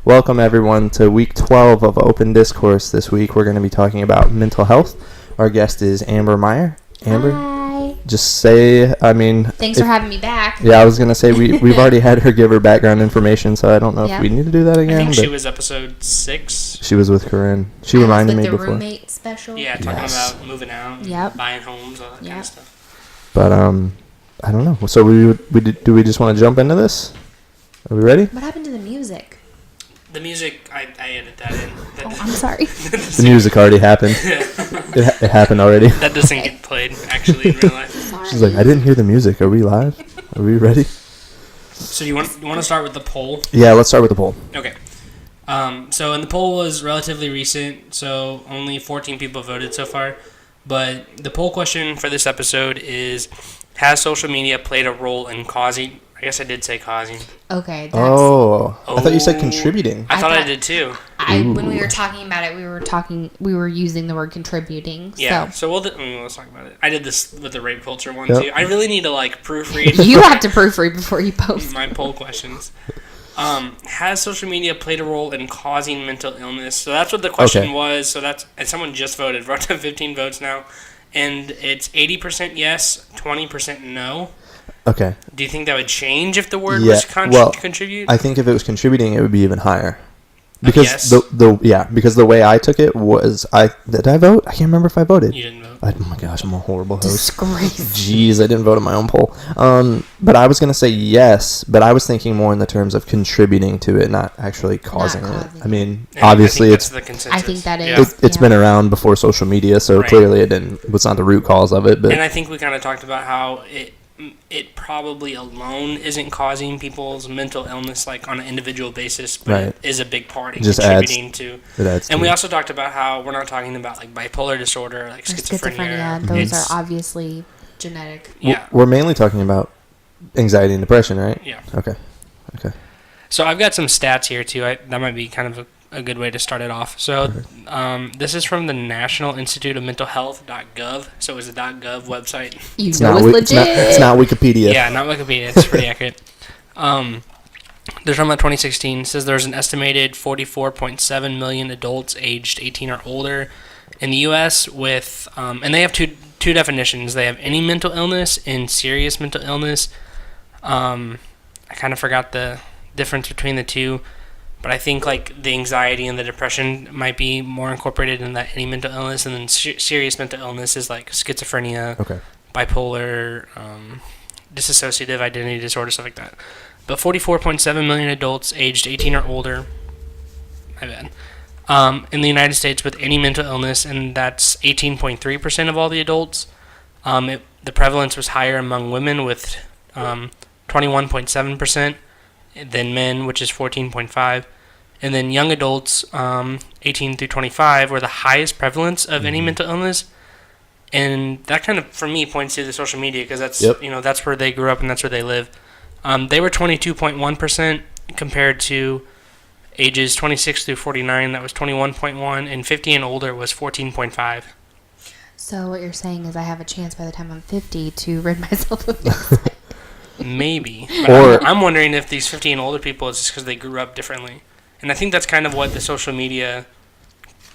Welcome everyone to week 12 of Open Discourse. This week we're going to be talking about mental health. Our guest is Amber Meyer. Amber? Hi. Just say, Thanks for having me back. Yeah, I was going to say we've already had her give her background information, so I don't know if we need to do that again. I think she was episode 6. She was with Corinne. She reminded me before. The roommate special. Yeah, talking about moving out, buying homes, all that kind of stuff. But I don't know. So do we just want to jump into this? Are we ready? What happened to the music? The music, I edited that in. I'm sorry. The music already happened. It happened already. That doesn't get played, actually, in real life. She's like, I didn't hear the music. Are we live? Are we ready? So you want to start with the poll? Yeah, let's start with the poll. Okay. So and the poll was relatively recent, so only 14 people voted so far. But the poll question for this episode is, has social media played a role in causing... I guess I did say causing. Okay. I thought you said contributing. I thought I did too. When we were talking about it, we were using the word contributing. Yeah. So let's talk about it. I did this with the rape culture one too. I really need to proofread. You have to proofread before you post my poll questions. Has social media played a role in causing mental illness? So that's what the question was. So and someone just voted. We're up to 15 votes now, and it's 80% yes, 20% no. Okay. Do you think that would change if the word was contribute? I think if it was contributing, it would be even higher. Because yes. because the way I took it was did I vote? I can't remember if I voted. You didn't vote. Oh my gosh, I'm a horrible host. Disgrace. Jeez, I didn't vote on my own poll. But I was gonna say yes, but I was thinking more in the terms of contributing to it, not actually causing it. I mean, obviously it's the consensus. I think that is. It's been around before social media, so clearly it was not the root cause of it. But and I think we kind of talked about how it probably alone isn't causing people's mental illness on an individual basis, but it is a big part in contributing to. It adds and we also talked about how we're not talking about bipolar disorder, or schizophrenia. Those are obviously genetic. Yeah. We're mainly talking about anxiety and depression, right? Yeah. Okay. So I've got some stats here too. That might be kind of a good way to start it off. So this is from the National Institute of Mental Health.gov. So it was a .gov website. It's legit. It's not Wikipedia. Yeah, not Wikipedia. It's pretty accurate. They're talking about 2016. It says there's an estimated 44.7 million adults aged 18 or older in the U.S. with, and they have two definitions. They have any mental illness and serious mental illness. I kind of forgot the difference between the two. But I think the anxiety and the depression might be more incorporated in that any mental illness, and then serious mental illness is schizophrenia, bipolar, dissociative identity disorder, stuff like that. But 44.7 million adults aged 18 or older, my bad, in the United States with any mental illness, and that's 18.3% of all the adults. The prevalence was higher among women with 21.7%. than men, which is 14.5, and then young adults, 18 through 25, were the highest prevalence of any mental illness, and that kind of, for me, points to the social media, because that's that's where they grew up and that's where they live. They were 22.1% compared to ages 26 through 49, that was 21.1, and 50 and older was 14.5. So what you're saying is I have a chance by the time I'm 50 to rid myself of this. Maybe. But I'm wondering if these 50 and older people is just because they grew up differently. And I think that's kind of what the social media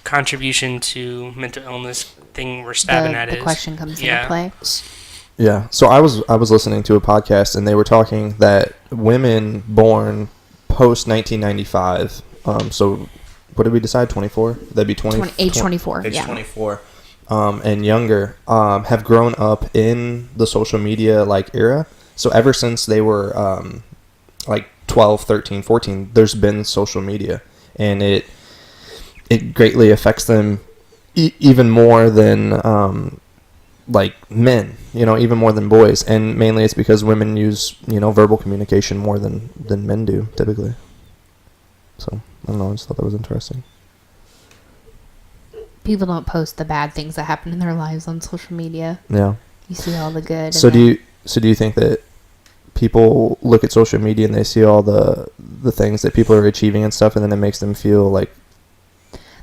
contribution to mental illness thing we're stabbing at is. The question comes into play. Yeah. So I was listening to a podcast, and they were talking that women born post 1995, so what did we decide, 24? That'd be 20 age 24. Age 24. And younger have grown up in the social media era. So ever since they were 12, 13, 14, there's been social media, and it greatly affects them even more than men, even more than boys, and mainly it's because women use verbal communication more than men do typically. So I don't know, I just thought that was interesting. People don't post the bad things that happen in their lives on social media. Yeah. You see all the good. So do you think that people look at social media and they see all the things that people are achieving and stuff, and then it makes them feel like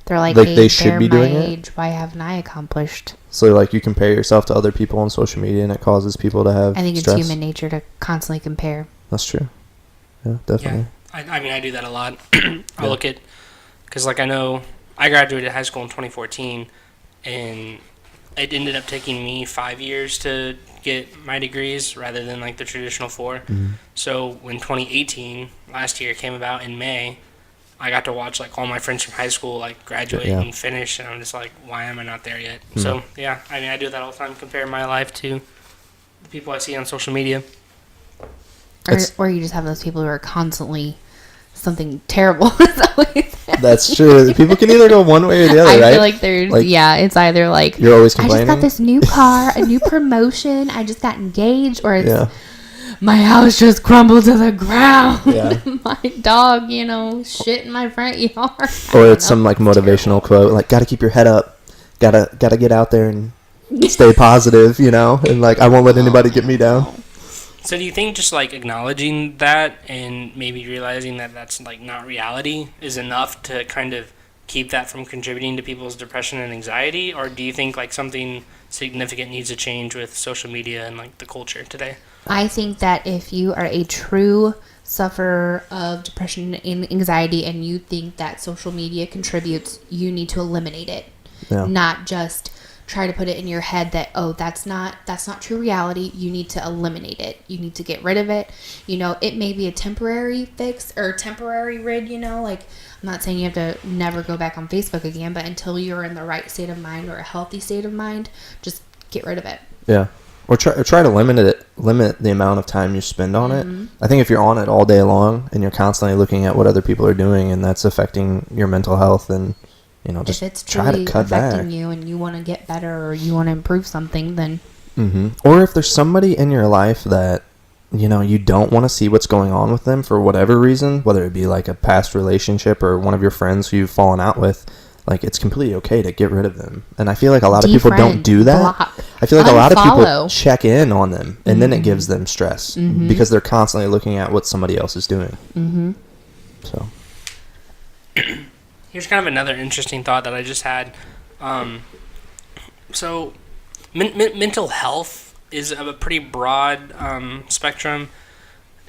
they're like they should be doing it? Why haven't I accomplished? So you compare yourself to other people on social media, and it causes people to have I think stress. it's human nature to constantly compare. That's true. Yeah, definitely. I mean, I do that a lot. I look at, because like I know I graduated high school in 2014, and it ended up taking me 5 years to get my degrees rather than like the traditional 4. Mm-hmm. So when 2018 last year came about in May, I got to watch like all my friends from high school like graduate and finish, and I'm just like, why am I not there yet? Mm-hmm. So yeah, I mean, I do that all the time, compare my life to the people I see on social media. Or you just have those people who are constantly something terrible is always happening. That's true. People can either go one way or the other, right? I feel like there's, it's either like, you're always complaining. I just got this new car, a new promotion, I just got engaged, or it's, Yeah. my house just crumbled to the ground. Yeah. My dog, shit in my front yard. Or it's some like motivational quote, like, gotta keep your head up, gotta get out there and stay positive, and like, I won't let anybody get me down. So do you think just like acknowledging that and maybe realizing that that's like not reality is enough to kind of keep that from contributing to people's depression and anxiety? Or do you think like something significant needs to change with social media and like the culture today? I think that if you are a true sufferer of depression and anxiety and you think that social media contributes, you need to eliminate it. Yeah. Not just try to put it in your head that, that's not true reality. You need to eliminate it. You need to get rid of it. It may be a temporary fix or temporary rid, like, I'm not saying you have to never go back on Facebook again, but until you're in the right state of mind or a healthy state of mind, just get rid of it. Yeah. Or try to limit the amount of time you spend on Mm-hmm. it. I think if you're on it all day long and you're constantly looking at what other people are doing and that's affecting your mental health, then just if it's try truly to cut affecting back. you and you want to get better or you want to improve something, then Or if there's somebody in your life that you don't want to see what's going on with them for whatever reason, whether it be like a past relationship or one of your friends who you've fallen out with, like, it's completely okay to get rid of them. And I feel like a lot of people don't do that. Block. I feel like a lot of people Unfollow. check in on them, and then it gives them stress because they're constantly looking at what somebody else is doing. Mm-hmm. So Here's kind of another interesting thought that I just had. So mental health is a pretty broad spectrum.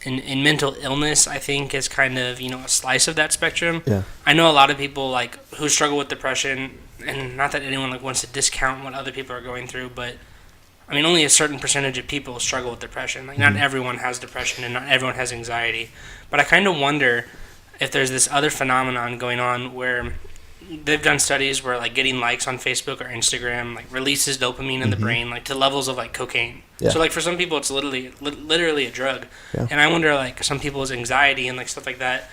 And mental illness, I think, is kind of, a slice of that spectrum. Yeah. I know a lot of people, like, who struggle with depression, and not that anyone, like, wants to discount what other people are going through, but, I mean, only a certain percentage of people struggle with depression. Like, not everyone has depression, and not everyone has anxiety. But I kind of wonder if there's this other phenomenon going on where they've done studies where, like, getting likes on Facebook or Instagram, like, releases dopamine in the brain, like, to levels of, like, cocaine. Yeah. So, like, for some people, it's literally a drug. Yeah. And I wonder, like, some people's anxiety and, like, stuff like that,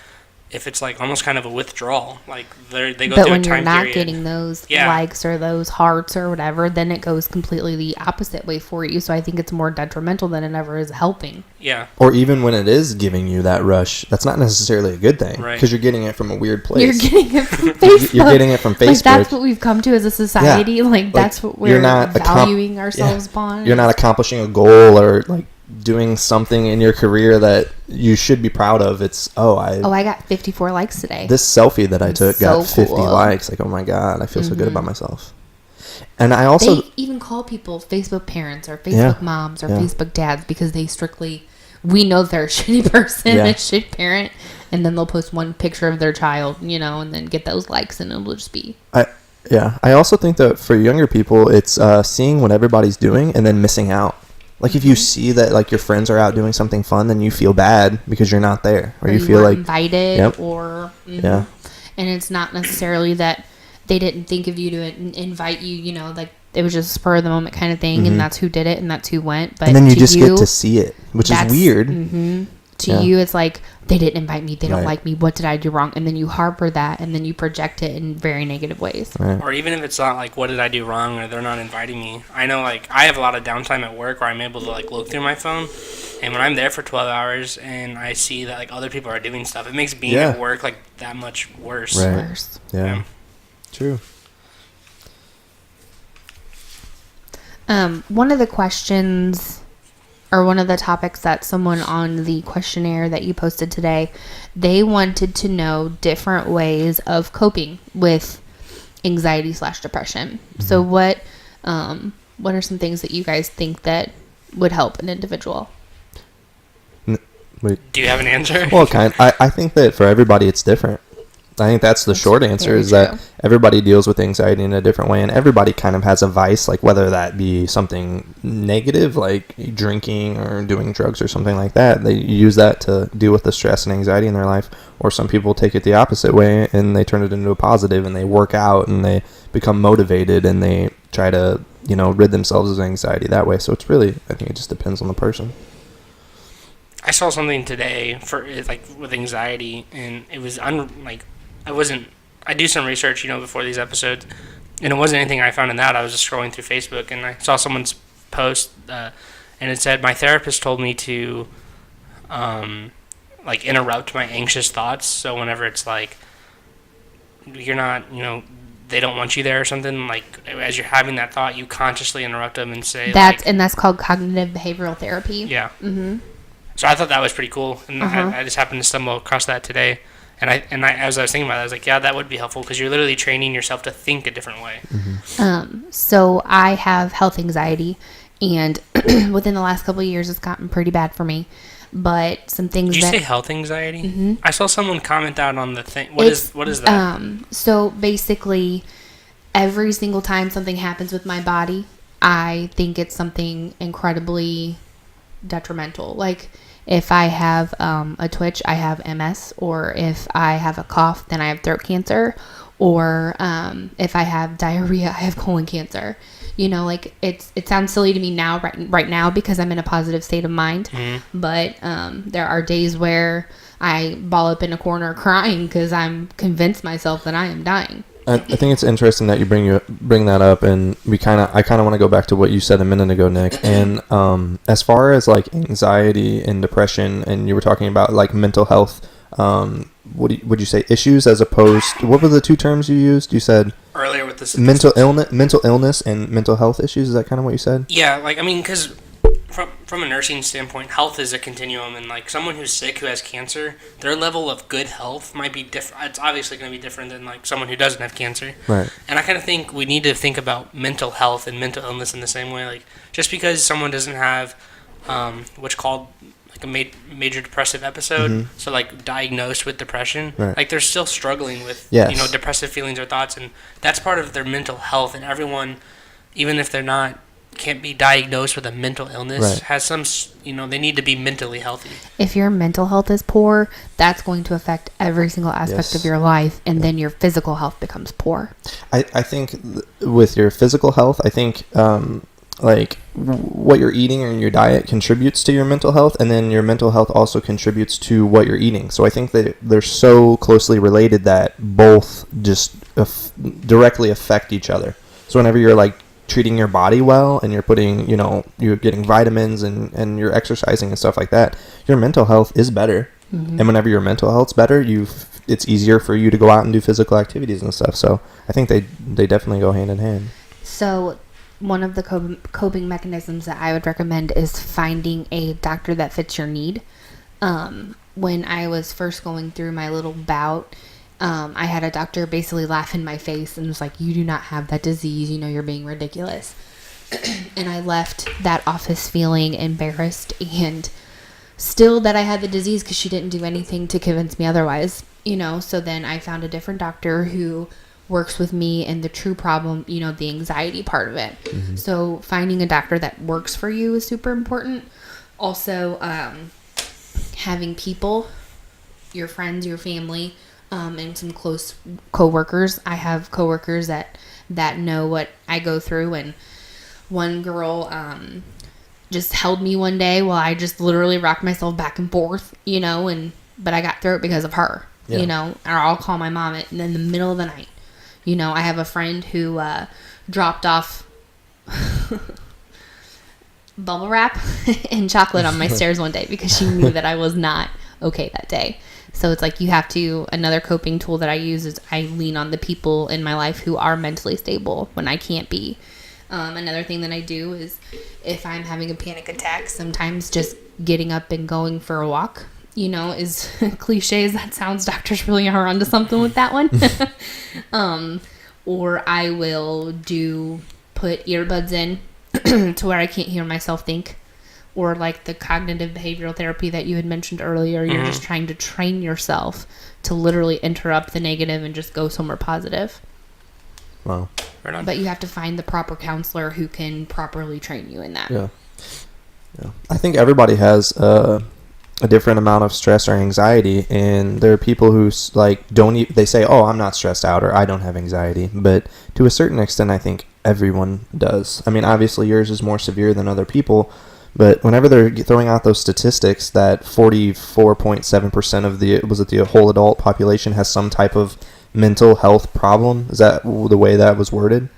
if it's, like, almost kind of a withdrawal. Like, they go but through when a you're time not period. getting those Yeah. likes or those hearts or whatever, then it goes completely the opposite way for you. So I think it's more detrimental than it ever is helping. Yeah. or even when it is giving you that rush, that's not necessarily a good thing Right. because you're getting it from a weird place. You're getting it from Facebook. You're getting it from Facebook. Like, that's what we've come to as a society. Yeah. Like, that's what we're you're not valuing ourselves upon. You're not accomplishing a goal or like doing something in your career that you should be proud of. It's I got 54 likes today. this selfie that I took got so 50 cool. likes. Like, oh my god, I feel so good about myself. And I also They even call people Facebook parents or Facebook moms or Facebook dads because they strictly, we know they're a shitty person, a shit parent, and then they'll post one picture of their child, and then get those likes, and it'll just be. I also think that for younger people, it's seeing what everybody's doing and then missing out. Like, if you see that, like, your friends are out doing something fun, then you feel bad because you're not there. Or you feel weren't like invited or... Yeah. And it's not necessarily that they didn't think of you to invite you, like, it was just spur of the moment kind of thing, and that's who did it, and that's who went. But and then you to just get to see it, which is weird. To you, it's like, they didn't invite me, they don't Right. like me, what did I do wrong? And then you harbor that, and then you project it in very negative ways. Right. Or even if it's not like, what did I do wrong, or they're not inviting me. I know, like, I have a lot of downtime at work where I'm able to, like, look through my phone. And when I'm there for 12 hours and I see that, like, other people are doing stuff, it makes being at work, like, that much worse. Right. Worse. Yeah. True. One of the questions, or one of the topics that someone on the questionnaire that you posted today, they wanted to know different ways of coping with anxiety/depression. So what are some things that you guys think that would help an individual? Wait. Do you have an answer? Well, I think that for everybody it's different. I think that's the short answer, is that everybody deals with anxiety in a different way, and everybody kind of has a vice, like whether that be something negative like drinking or doing drugs or something like that. They use that to deal with the stress and anxiety in their life, or some people take it the opposite way and they turn it into a positive, and they work out and they become motivated and they try to, rid themselves of anxiety that way. So it's really, I think it just depends on the person. I saw something today for with anxiety, and it was I do some research, before these episodes, and it wasn't anything I found in that. I was just scrolling through Facebook, and I saw someone's post, and it said, my therapist told me to, interrupt my anxious thoughts. So whenever it's like, you're not, they don't want you there or something, like, as you're having that thought, you consciously interrupt them and say, and that's called cognitive behavioral therapy. Yeah. Mm-hmm. So I thought that was pretty cool, and I just happened to stumble across that today. And I, as I was thinking about it, I was like, yeah, that would be helpful, because you're literally training yourself to think a different way. Mm-hmm. So I have health anxiety, and within the last couple of years, it's gotten pretty bad for me. But some things. Did you say health anxiety? Mm-hmm. I saw someone comment out on the thing. What is that? So basically, every single time something happens with my body, I think it's something incredibly detrimental. Like, if I have a twitch, I have MS, or if I have a cough, then I have throat cancer, or if I have diarrhea, I have colon cancer. It sounds silly to me now, right now, because I'm in a positive state of mind. Mm-hmm. But there are days where I ball up in a corner crying because I'm convinced myself that I am dying. I think it's interesting that you bring that up, and I kind of want to go back to what you said a minute ago, Nick. And as far as like anxiety and depression, and you were talking about like mental health, would you say issues as opposed? What were the two terms you used? You said earlier with this mental illness, and mental health issues. Is that kind of what you said? Yeah, because from a nursing standpoint, health is a continuum, and like someone who's sick who has cancer, their level of good health might be different. It's obviously going to be different than like someone who doesn't have cancer. Right. And I kind of think we need to think about mental health and mental illness in the same way. Like, just because someone doesn't have what's called like a major depressive episode, mm-hmm. so like diagnosed with depression, right. Like they're still struggling with depressive feelings or thoughts, and that's part of their mental health. And everyone, even if they're can't be diagnosed with a mental illness, right. has some, they need to be mentally healthy. If your mental health is poor, that's going to affect every single aspect of your life, and then your physical health becomes poor. I think with your physical health, I think like what you're eating and your diet contributes to your mental health, and then your mental health also contributes to what you're eating. So I think that they're so closely related that both just directly affect each other. So whenever you're like treating your body well, and you're putting, you're getting vitamins and you're exercising and stuff like that, your mental health is better. Mm-hmm. And whenever your mental health's better, it's easier for you to go out and do physical activities and stuff. So I think they definitely go hand in hand. So one of the coping mechanisms that I would recommend is finding a doctor that fits your need. When I was first going through my little bout, I had a doctor basically laugh in my face and was like, you do not have that disease, you're being ridiculous. And I left that office feeling embarrassed and still that I had the disease, because she didn't do anything to convince me otherwise, So then I found a different doctor who works with me and the true problem, the anxiety part of it. Mm-hmm. So finding a doctor that works for you is super important. Also, having people, your friends, your family, and some close coworkers. I have coworkers that know what I go through, and one girl just held me one day while I just literally rocked myself back and forth, but I got through it because of her, or I'll call my mom in the middle of the night. I have a friend who dropped off bubble wrap and chocolate on my stairs one day because she knew that I was not okay that day. So it's like another coping tool that I use is I lean on the people in my life who are mentally stable when I can't be. Another thing that I do is if I'm having a panic attack, sometimes just getting up and going for a walk, is cliche as that sounds, doctors really are onto something with that one. Or I will put earbuds in to where I can't hear myself think. or like the cognitive behavioral therapy that you had mentioned earlier. You're just trying to train yourself to literally interrupt the negative and just go somewhere positive. Wow. Right on. But you have to find the proper counselor who can properly train you in that. Yeah. I think everybody has a different amount of stress or anxiety, and there are people who like they say, "Oh, I'm not stressed out," or "I don't have anxiety," but to a certain extent, I think everyone does. I mean, obviously yours is more severe than other people, but whenever they're throwing out those statistics that 44.7% of the whole adult population has some type of mental health problem, is that the way that was worded?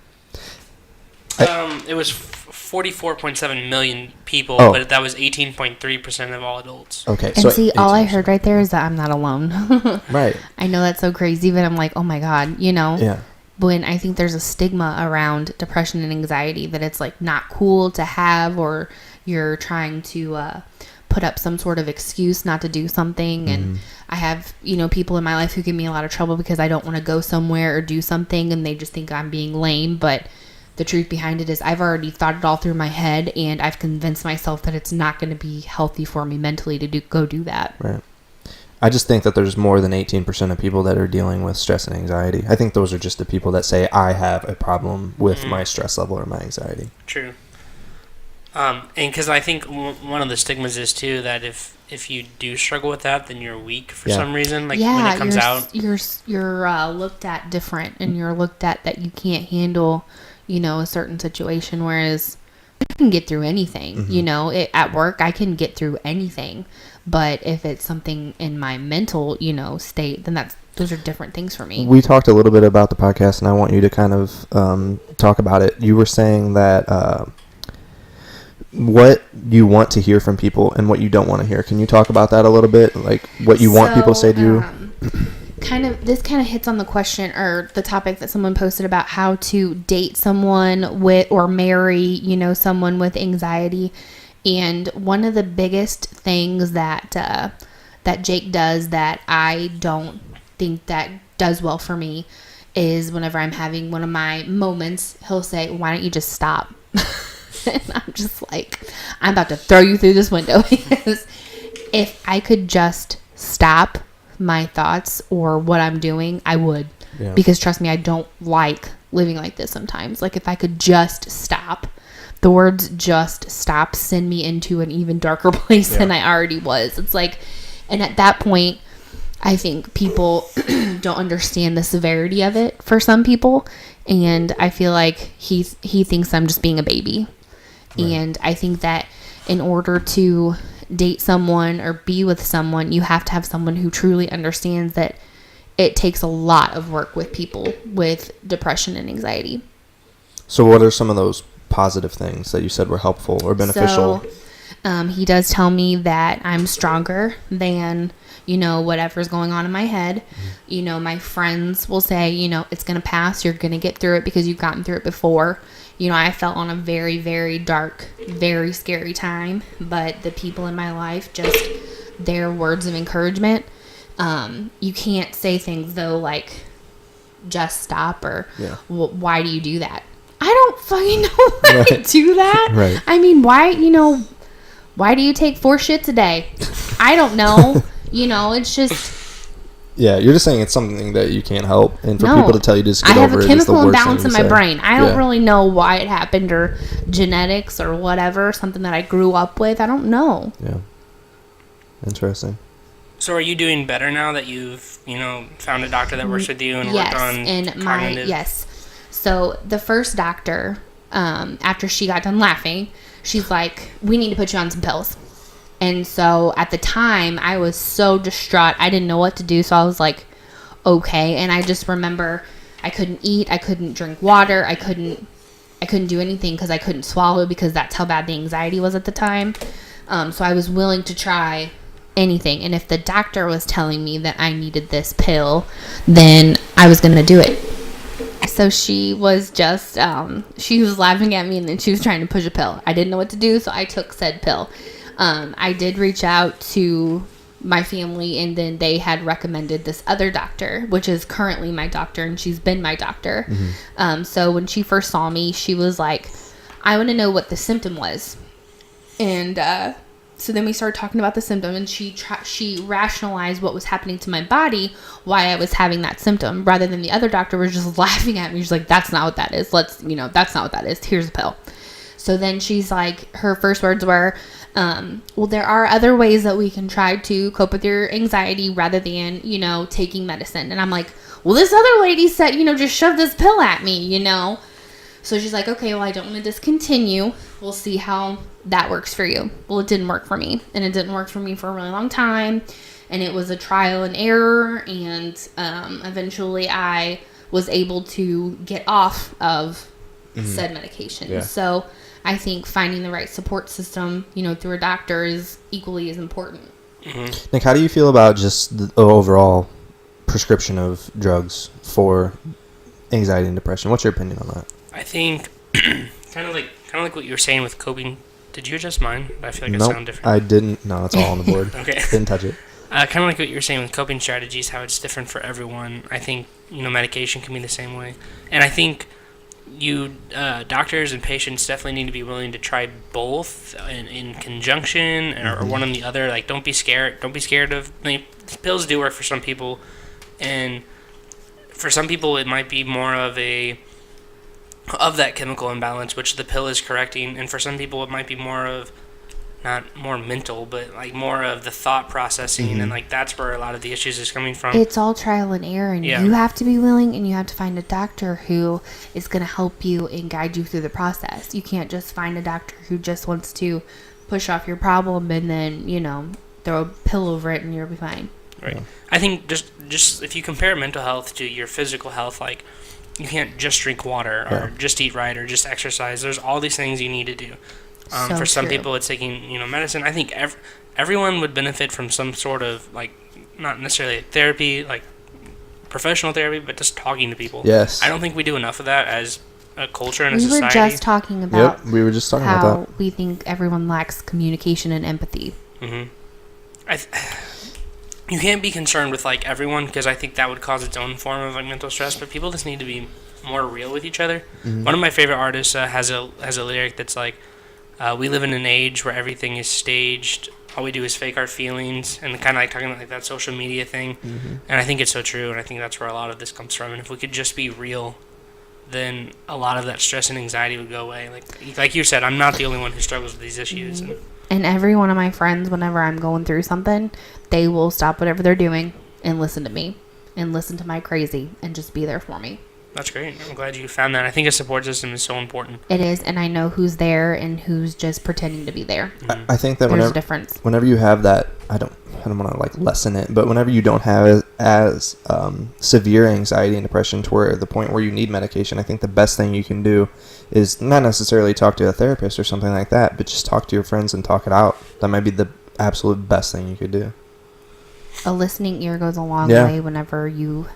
It was 44.7 million people, Oh. but that was 18.3% of all adults. Okay. And see, all I heard right there is that I'm not alone. Right. I know that's so crazy, but I'm like, oh my God, Yeah. When I think there's a stigma around depression and anxiety that it's like not cool to have, or you're trying to put up some sort of excuse not to do something. And I have, people in my life who give me a lot of trouble because I don't want to go somewhere or do something, and they just think I'm being lame. But the truth behind it is I've already thought it all through my head, and I've convinced myself that it's not going to be healthy for me mentally to go do that. Right. I just think that there's more than 18% of people that are dealing with stress and anxiety. I think those are just the people that say, I have a problem with my stress level or my anxiety. True. And because I think one of the stigmas is, too, that if you do struggle with that, then you're weak for some reason. Like, when it comes out. You're looked at different, and you're looked at that you can't handle, a certain situation, whereas I can get through anything. At work, I can get through anything. But if it's something in my mental, state, then those are different things for me. We talked a little bit about the podcast, and I want you to kind of talk about it. You were saying that what you want to hear from people and what you don't want to hear. Can you talk about that a little bit? Like what you want people to say to you? This kind of hits on the question or the topic that someone posted about how to date someone with or marry, someone with anxiety. And one of the biggest things that Jake does that I don't think that does well for me is whenever I'm having one of my moments, he'll say, "Why don't you just stop?" And I'm just like, I'm about to throw you through this window. Because if I could just stop my thoughts or what I'm doing, I would. Yeah. Because trust me, I don't like living like this sometimes. Like if I could just stop. The words "just stop" send me into an even darker place than I already was. It's like, and at that point, I think people don't understand the severity of it for some people. And I feel like he thinks I'm just being a baby. Right. And I think that in order to date someone or be with someone, you have to have someone who truly understands that it takes a lot of work with people with depression and anxiety. So what are some of those positive things that you said were helpful or beneficial? So, he does tell me that I'm stronger than, whatever's going on in my head. My friends will say, it's going to pass. You're going to get through it because you've gotten through it before. I felt on a very, very dark, very scary time, but the people in my life, just their words of encouragement. You can't say things though, like just stop or why do you do that? I don't fucking know why I do that. Right. I mean, why do you take 4 shits a day? I don't know. It's just. Yeah, you're just saying it's something that you can't help. And for people to tell you to just get over it is the worst thing. I have a chemical imbalance in my brain. I don't really know why it happened or genetics or whatever, something that I grew up with. I don't know. Yeah. Interesting. So are you doing better now that you've, found a doctor that works with you and worked on cognitive? Yes. So the first doctor, after she got done laughing, she's like, "We need to put you on some pills." And so at the time, I was so distraught. I didn't know what to do. So I was like, okay. And I just remember I couldn't eat. I couldn't drink water. I couldn't do anything because I couldn't swallow because that's how bad the anxiety was at the time. So I was willing to try anything. And if the doctor was telling me that I needed this pill, then I was going to do it. So she was just, she was laughing at me and then she was trying to push a pill. I didn't know what to do, so I took said pill. I did reach out to my family and then they had recommended this other doctor, which is currently my doctor and she's been my doctor. Mm-hmm. So when she first saw me, she was like, "I want to know what the symptom was." And so then we started talking about the symptom, and she rationalized what was happening to my body, why I was having that symptom, rather than the other doctor was just laughing at me. She's like, that's not what that is. That's not what that is. Here's a pill. So then she's like, her first words were, well, there are other ways that we can try to cope with your anxiety rather than, taking medicine. And I'm like, well, this other lady said, just shove this pill at me, So she's like, okay, well, I don't want to discontinue. We'll see how that works for you. Well, it didn't work for me. And it didn't work for me for a really long time. And it was a trial and error. And eventually I was able to get off of said medication. Yeah. So I think finding the right support system, through a doctor is equally as important. Mm-hmm. Nick, how do you feel about just the overall prescription of drugs for anxiety and depression? What's your opinion on that? I think kind of like what you were saying with coping. Did you adjust mine? I feel like it sounded different. I didn't. No, it's all on the board. Okay. Didn't touch it. Kind of like what you were saying with coping strategies, how it's different for everyone. I think, medication can be the same way. And I think doctors and patients definitely need to be willing to try both in conjunction or one on the other. Like, don't be scared. Don't be scared of, pills do work for some people. And for some people, it might be more of that chemical imbalance, which the pill is correcting. And for some people, it might be more of, not more mental, but like more of the thought processing, and like that's where a lot of the issues is coming from. It's all trial and error, and you have to be willing, and you have to find a doctor who is going to help you and guide you through the process. You can't just find a doctor who just wants to push off your problem and then, throw a pill over it and you'll be fine. Right. Yeah. I think just if you compare mental health to your physical health, like you can't just drink water or just eat right or just exercise. There's all these things you need to do. For some people, it's taking medicine. I think everyone would benefit from some sort of not necessarily therapy, like professional therapy, but just talking to people. Yes. I don't think we do enough of that as a culture and a society. We were just talking about. Yep, we were just talking how about that. We think everyone lacks communication and empathy. Mm-hmm. You can't be concerned with everyone, because I think that would cause its own form of mental stress. But people just need to be more real with each other. Mm-hmm. One of my favorite artists has a lyric that's like, we live in an age where everything is staged. All we do is fake our feelings, and kind of talking about that social media thing. Mm-hmm. And I think it's so true, and I think that's where a lot of this comes from. And if we could just be real, then a lot of that stress and anxiety would go away. Like you said, I'm not the only one who struggles with these issues. And every one of my friends, whenever I'm going through something, they will stop whatever they're doing and listen to me and listen to my crazy and just be there for me. That's great. I'm glad you found that. I think a support system is so important. It is, and I know who's there and who's just pretending to be there. Mm-hmm. I think that there's a difference. Whenever you have that, I don't want to lessen it, but whenever you don't have as severe anxiety and depression to where the point where you need medication, I think the best thing you can do is not necessarily talk to a therapist or something like that, but just talk to your friends and talk it out. That might be the absolute best thing you could do. A listening ear goes a long way whenever you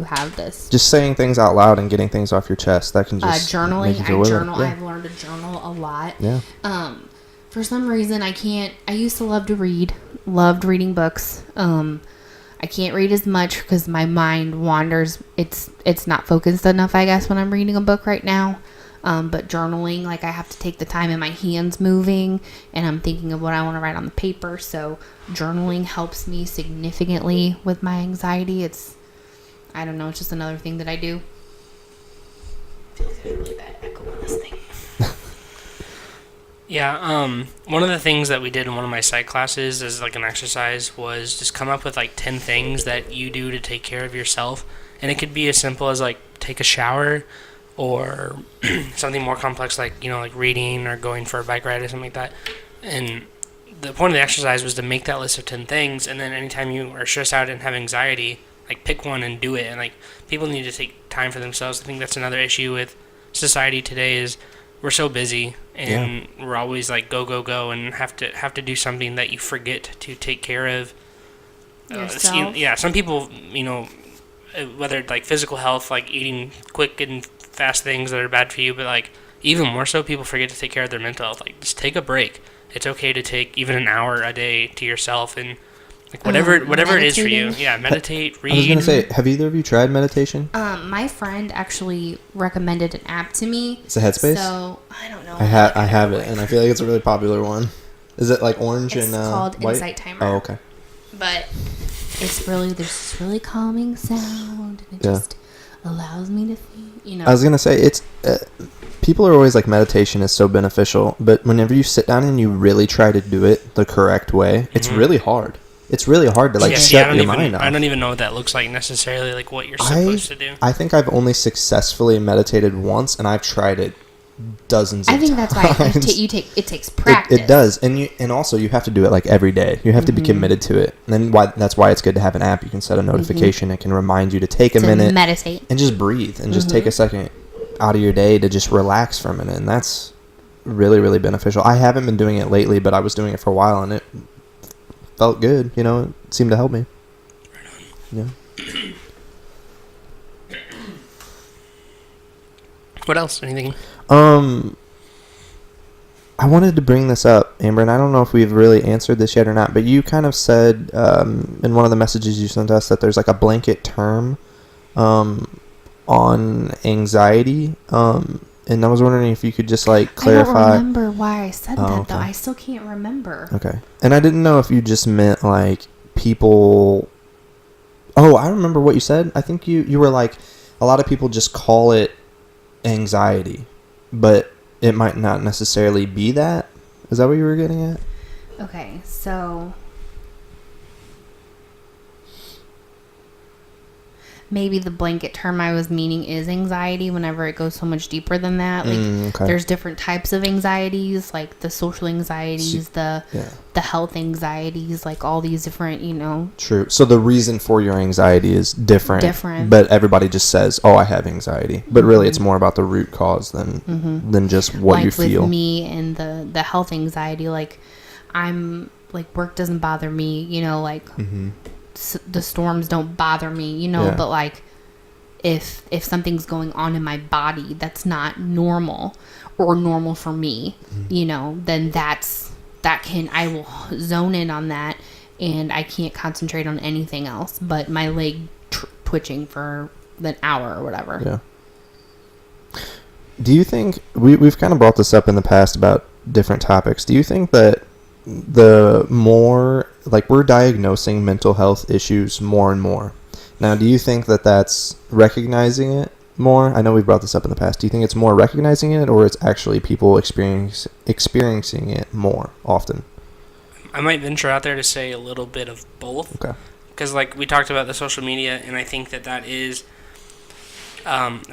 have this. Just saying things out loud and getting things off your chest, that can just journaling. make you feel Journal. Yeah. I've learned to journal a lot. Yeah. For some reason, I used to love to read. Loved reading books. I can't read as much because my mind wanders. It's not focused enough, I guess, when I'm reading a book right now. But journaling, I have to take the time and my hands moving, and I'm thinking of what I want to write on the paper. So journaling helps me significantly with my anxiety. I don't know, it's just another thing that I do. Feels like a really bad echo on this thing. Yeah, one of the things that we did in one of my psych classes as an exercise was just come up with 10 things that you do to take care of yourself. And it could be as simple as take a shower, or something more complex like reading or going for a bike ride or something like that. And the point of the exercise was to make that list of 10 things, and then anytime you are stressed out and have anxiety, pick one and do it. And people need to take time for themselves. I think that's another issue with society today is we're so busy, and we're always go, and have to do something that you forget to take care of yourself. Some people, whether physical health, eating quick and fast things that are bad for you, but even more so, people forget to take care of their mental health. Just take a break. It's okay to take even an hour a day to yourself, and Like whatever it is for you. meditating. Yeah, meditate, read. I was gonna say, have either of you tried meditation? My friend actually recommended an app to me. It's a Headspace. So I don't know. I have it, and I feel like it's a really popular one. Is it like orange It's and called white? Insight Timer. Oh, okay. But it's really, there's this really calming sound, and it just allows me to think, I was gonna say, it's people are always like, meditation is so beneficial, but whenever you sit down and you really try to do it the correct way, it's really hard. It's really hard to shut your mind off. I don't even know what that looks like necessarily, like what you're supposed to do. I think I've only successfully meditated once, and I've tried it dozens of times. I think that's why it takes practice. It does, and also you have to do it like every day. You have to be committed to it, and then that's why it's good to have an app. You can set a notification. It can remind you to take a minute, meditate, and just breathe, and just take a second out of your day to just relax for a minute, and that's really, really beneficial. I haven't been doing it lately, but I was doing it for a while, and it felt good. It seemed to help me. Yeah. What else? Anything? I wanted to bring this up, Amber, and I don't know if we've really answered this yet or not, but you kind of said in one of the messages you sent us that there's like a blanket term on anxiety, and I was wondering if you could just like clarify. I don't remember why I said that, okay. though. I still can't remember. Okay. And I didn't know if you just meant like people... Oh, I remember what you said. I think you were like, a lot of people just call it anxiety, but it might not necessarily be that. Is that what you were getting at? Okay, so maybe the blanket term I was meaning is anxiety whenever it goes so much deeper than that. Like, okay. There's different types of anxieties, like the social anxieties, the health anxieties, like all these different, True. So the reason for your anxiety is different. But everybody just says, oh, I have anxiety. But really it's more about the root cause than just what you feel. With me and the health anxiety, like I'm, like work doesn't bother me, the storms don't bother me, but like if something's going on in my body that's not normal or normal for me, then I will zone in on that, and I can't concentrate on anything else but my leg twitching for an hour or whatever. Yeah. Do you think we've kind of brought this up in the past about different topics? Do you think that the more, like, we're diagnosing mental health issues more and more now, do you think that that's recognizing it more? I know we've brought this up in the past. Do you think it's more recognizing it, or it's actually people experiencing it more often? I might venture out there to say a little bit of both. Okay. Because like we talked about the social media, and I think that is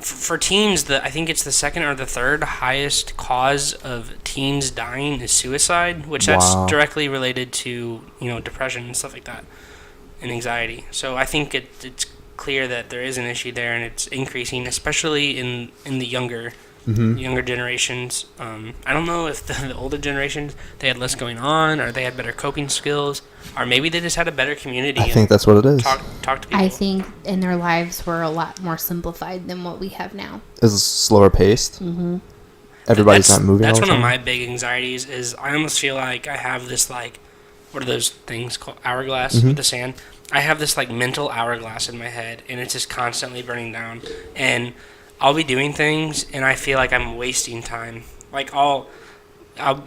for teens, I think it's the second or the third highest cause of teens dying is suicide, which that's directly related to depression and stuff like that, and anxiety. So I think it's clear that there is an issue there, and it's increasing, especially in the younger generations. I don't know if the older generations, they had less going on, or they had better coping skills, or maybe they just had a better community. I think that's what it is. Talk to people. I think in their lives were a lot more simplified than what we have now. Is slower paced. Mm-hmm. Everybody's not moving. That's all the one time. of my big anxieties. Is I almost feel like I have this like, what are those things called? Hourglass with the sand. I have this like mental hourglass in my head, and it's just constantly burning down. And I'll be doing things, and I feel like I'm wasting time. Like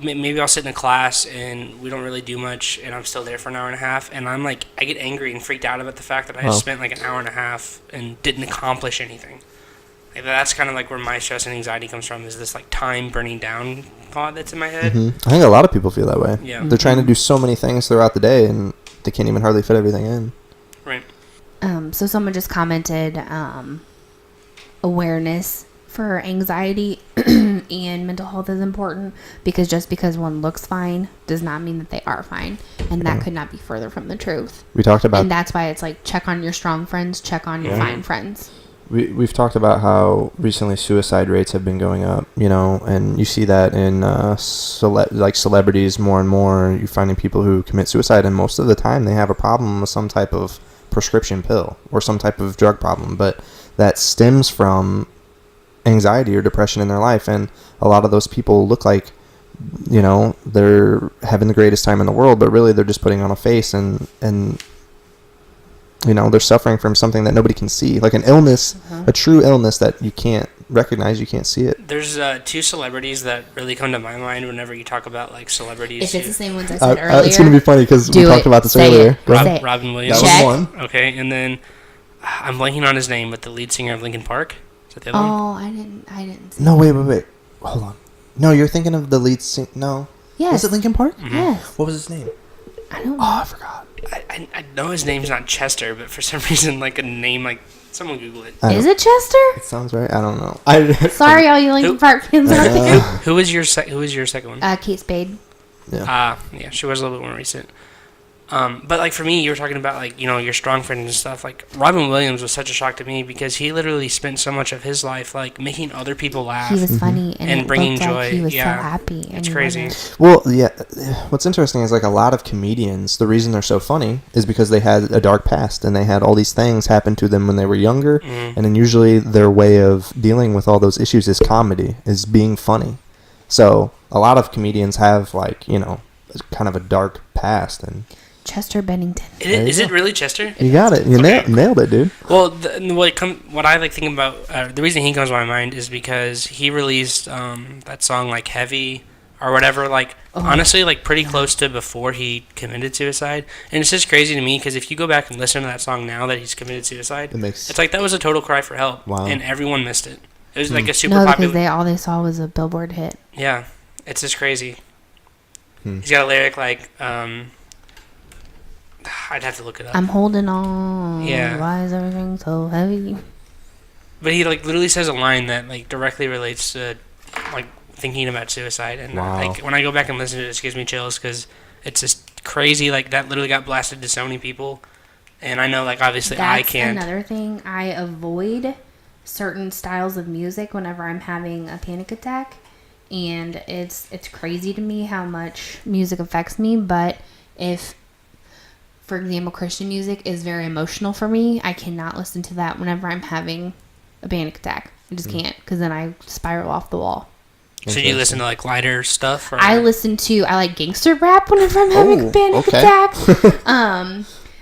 maybe I'll sit in a class, and we don't really do much, and I'm still there for an hour and a half, and I'm like, I get angry and freaked out about the fact that I just spent like an hour and a half and didn't accomplish anything. Like, that's kind of like where my stress and anxiety comes from, is this like time burning down thought that's in my head. I think a lot of people feel that way. Yeah. They're trying to do so many things throughout the day, and they can't even hardly fit everything in. Right. So someone just commented, awareness for anxiety and mental health is important, because just because one looks fine does not mean that they are fine, and that could not be further from the truth. We talked about, and that's why it's like, check on your strong friends, check on your fine friends. We've talked about how recently suicide rates have been going up, and you see that in celebrities more and more. You're finding people who commit suicide, and most of the time they have a problem with some type of prescription pill or some type of drug problem, but that stems from anxiety or depression in their life. And a lot of those people look like you know, they're having the greatest time in the world, but really they're just putting on a face, and you know, they're suffering from something that nobody can see, like an illness, a true illness that you can't recognize, you can't see it. There's two celebrities that really come to my mind whenever you talk about like celebrities. If it's the same ones I said earlier, it's going to be funny because we talked about this earlier. Robin Williams. That was one. Okay, and then I'm blanking on his name, but the lead singer of Linkin Park. Is that the other one? Oh, I didn't see No, wait. Hold on. No, you're thinking of the lead singer. No. Yes. Was it Linkin Park? Mm-hmm. Yes. What was his name? I don't know. Oh, I forgot. I know his name's not Chester, but for some reason, like a name, like someone Google it. Is it Chester? It sounds right. I don't know. Sorry, all you Linkin Park fans out there. Who was your second one? Kate Spade. Yeah. Yeah, she was a little bit more recent. But like for me, you were talking about like, you know, your strong friend and stuff. Like Robin Williams was such a shock to me because he literally spent so much of his life like making other people laugh. He was funny and it bringing looked joy. Like he was Yeah. so happy. And It's he crazy. wasn't. Well, yeah. What's interesting is like a lot of comedians, the reason they're so funny is because they had a dark past and they had all these things happen to them when they were younger. And then usually their way of dealing with all those issues is comedy, is being funny. So a lot of comedians have like, you know, kind of a dark past. And Chester Bennington. Is it really Chester? you got it. You nailed it, dude. Well, what I like thinking about, the reason he comes to my mind is because he released that song like Heavy or whatever, like honestly, like pretty close to before he committed suicide. And it's just crazy to me because if you go back and listen to that song now that he's committed suicide, it's like that was a total cry for help. Wow. And everyone missed it. It was like a super No, popular. because all they saw was a Billboard hit. Yeah, it's just crazy. He's got a lyric like, I'd have to look it up. I'm holding on. Yeah. Why is everything so heavy? But he like literally says a line that like directly relates to like thinking about suicide, and like when I go back and listen to it, it gives me chills because it's just crazy. Like that literally got blasted to so many people, and I know like obviously I can't. Another thing, I avoid certain styles of music whenever I'm having a panic attack, and it's crazy to me how much music affects me. But if, for example, Christian music is very emotional for me, I cannot listen to that whenever I'm having a panic attack. I just can't, because then I spiral off the wall. So you listen to like lighter stuff? Or? I like gangster rap whenever I'm having a panic attack.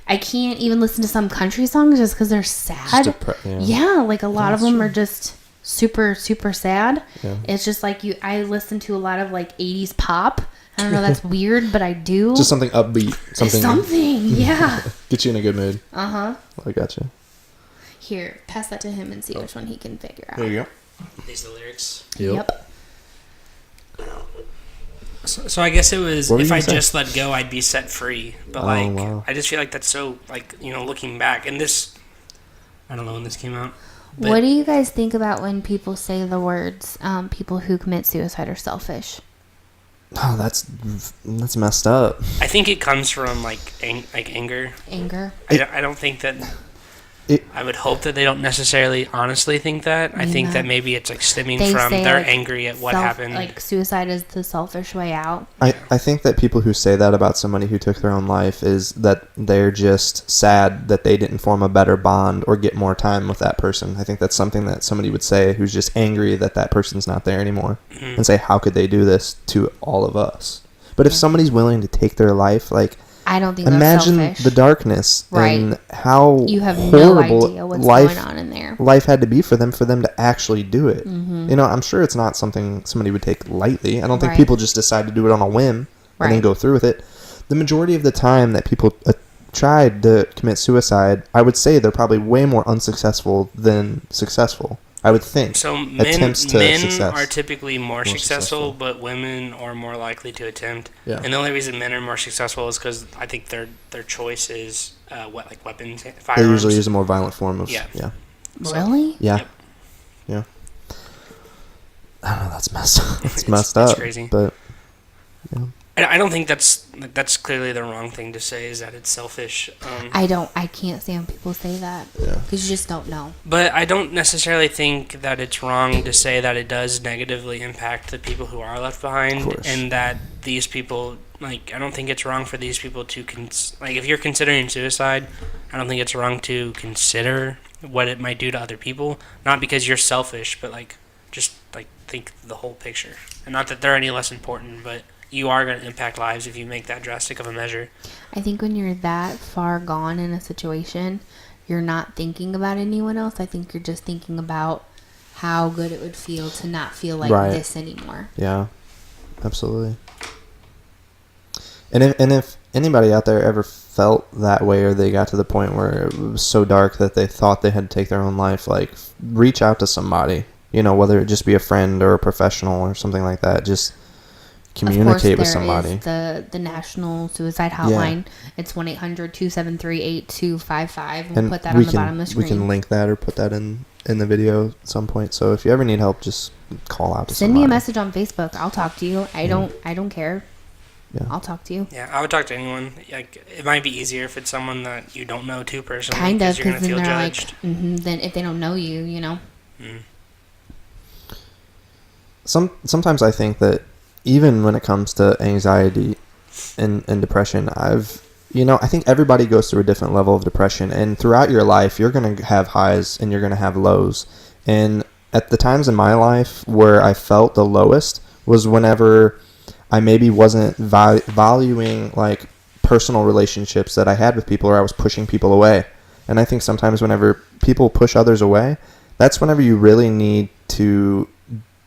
I can't even listen to some country songs just because they're sad. Like a lot of them are just super, super sad. Yeah. It's just like I listen to a lot of like 80s pop. I don't know, that's weird, but I do. Just something upbeat. Something, yeah. Get you in a good mood. Uh-huh. I got you. Here, pass that to him and see which one he can figure out. There you go. These are the lyrics? Yep. So I guess it was, if I just let go, I'd be set free. But wow. I just feel like that's so, like, you know, looking back. And this, I don't know when this came out. But What do you guys think about when people say the words, people who commit suicide are selfish? Oh, that's messed up. I think it comes from, like anger. Anger? I don't think that... I would hope that they don't necessarily honestly think that. I think that maybe it's like stemming from they're angry at what happened. Like suicide is the selfish way out. I think that people who say that about somebody who took their own life is that they're just sad that they didn't form a better bond or get more time with that person. I think that's something that somebody would say who's just angry that that person's not there anymore, and say, how could they do this to all of us? But if somebody's willing to take their life, like, I don't think imagine that's selfish. the darkness and how you have horrible no idea what's life, going on in there. Life had to be for them to actually do it. Mm-hmm. You know, I'm sure it's not something somebody would take lightly. I don't think people just decide to do it on a whim and then go through with it. The majority of the time that people tried to commit suicide, I would say they're probably way more unsuccessful than successful. I would think. So men are typically more successful, but women are more likely to attempt. Yeah. And the only reason men are more successful is because I think their choice is like weapons, firearms. They usually use a more violent form of Really? Yeah. Yep. Yeah. I don't know. That's messed up. It's messed up. It's crazy. But yeah. I don't think that's clearly the wrong thing to say, is that it's selfish. I can't stand people say that. Yeah. Because you just don't know. But I don't necessarily think that it's wrong to say that it does negatively impact the people who are left behind, and that these people, like, I don't think it's wrong for these people to, like, if you're considering suicide, I don't think it's wrong to consider what it might do to other people. Not because you're selfish, but, like, just like think the whole picture. And not that they're any less important, but you are going to impact lives if you make that drastic of a measure. I think when you're that far gone in a situation, you're not thinking about anyone else. I think you're just thinking about how good it would feel to not feel like this anymore. Yeah, absolutely. And if anybody out there ever felt that way, or they got to the point where it was so dark that they thought they had to take their own life, like, reach out to somebody, whether it just be a friend or a professional or something like that. Just communicate with somebody. Of course, there is the National Suicide Hotline. It's 1-800-273-8255. We'll put that on the bottom of the screen. We can link that or put that in the video at some point. So if you ever need help, just call out to Send somebody. me a message on Facebook. I'll talk to you. I don't care. Yeah. I'll talk to you. Yeah, I would talk to anyone. Like, it might be easier if it's someone that you don't know too personally. Kind of, because you're because going then to feel they're judged. like, then if they don't know you, Sometimes I think that even when it comes to anxiety and depression, I think everybody goes through a different level of depression, and throughout your life, you're going to have highs and you're going to have lows. And at the times in my life where I felt the lowest was whenever I maybe wasn't valuing like personal relationships that I had with people, or I was pushing people away. And I think sometimes whenever people push others away, that's whenever you really need to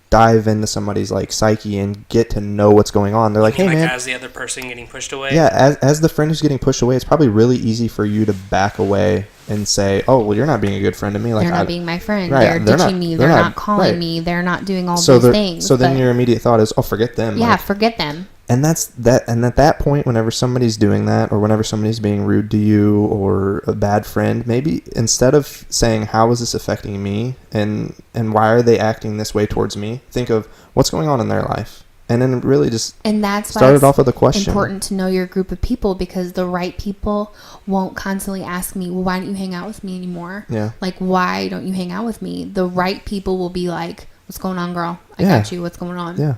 dive into somebody's like psyche and get to know what's going on. They're like, hey, man, as the other person getting pushed away. Yeah, as the friend who's getting pushed away, it's probably really easy for you to back away and say, oh, well, you're not being a good friend to me. Like, they're not being my friend. Right, They're ditching me. They're not calling me. They're not doing all these things. So then your immediate thought is, oh, forget them. Yeah, forget them. And that's that. And at that point, whenever somebody's doing that, or whenever somebody's being rude to you, or a bad friend, maybe instead of saying, how is this affecting me, and why are they acting this way towards me, think of what's going on in their life. And then really just start it off with a question. It's important to know your group of people, because the right people won't constantly ask me, well, why don't you hang out with me anymore? Yeah. Like, why don't you hang out with me? The right people will be like, what's going on, girl? I got you. What's going on? Yeah.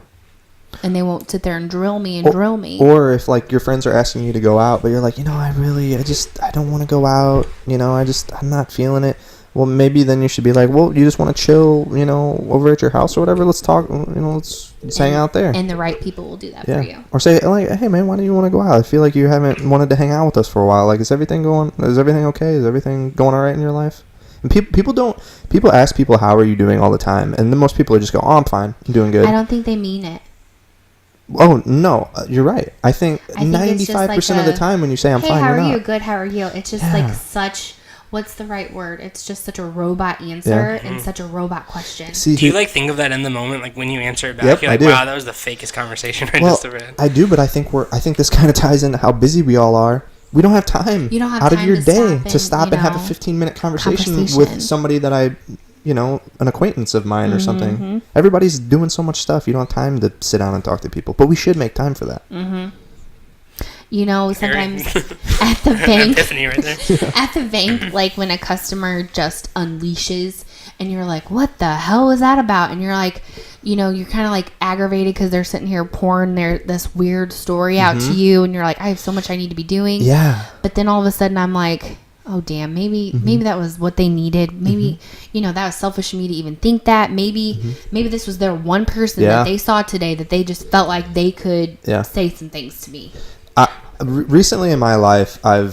And they won't sit there and drill me and drill me. Or if like your friends are asking you to go out, but you're like, I don't want to go out. I'm not feeling it. Well, maybe then you should be like, well, you just want to chill, over at your house or whatever. Let's talk, let's hang out there. And the right people will do that for you. Or say, like, hey, man, why do you want to go out? I feel like you haven't wanted to hang out with us for a while. Like, is everything okay? Is everything going all right in your life? And people ask people, how are you doing all the time? And then most people are just go, oh, I'm fine. I'm doing good. I don't think they mean it. Oh, no, you're right. I think 95% of the time when you say I'm fine, how you're are not. you? Good, how are you? It's just like such, what's the right word? It's just such a robot answer and such a robot question. See, do you like think of that in the moment, like when you answer it back? Yep, you're like, I do. wow, that was the fakest conversation I just read. I do, but I think this kind of ties into how busy we all are. We don't have time out of your day to stop and have a 15-minute conversation with somebody that an acquaintance of mine or something. Everybody's doing so much stuff. You don't have time to sit down and talk to people, but we should make time for that. Sometimes at the bank, epiphany right there. At the bank, like when a customer just unleashes and you're like, what the hell is that about? And you're like, you're kind of like aggravated because they're sitting here pouring this weird story out to you, and you're like, I have so much I need to be doing. Yeah. But then all of a sudden I'm like, oh damn, maybe that was what they needed. Maybe that was selfish of me to even think that. Maybe this was their one person that they saw today that they just felt like they could say some things to me. Recently in my life, I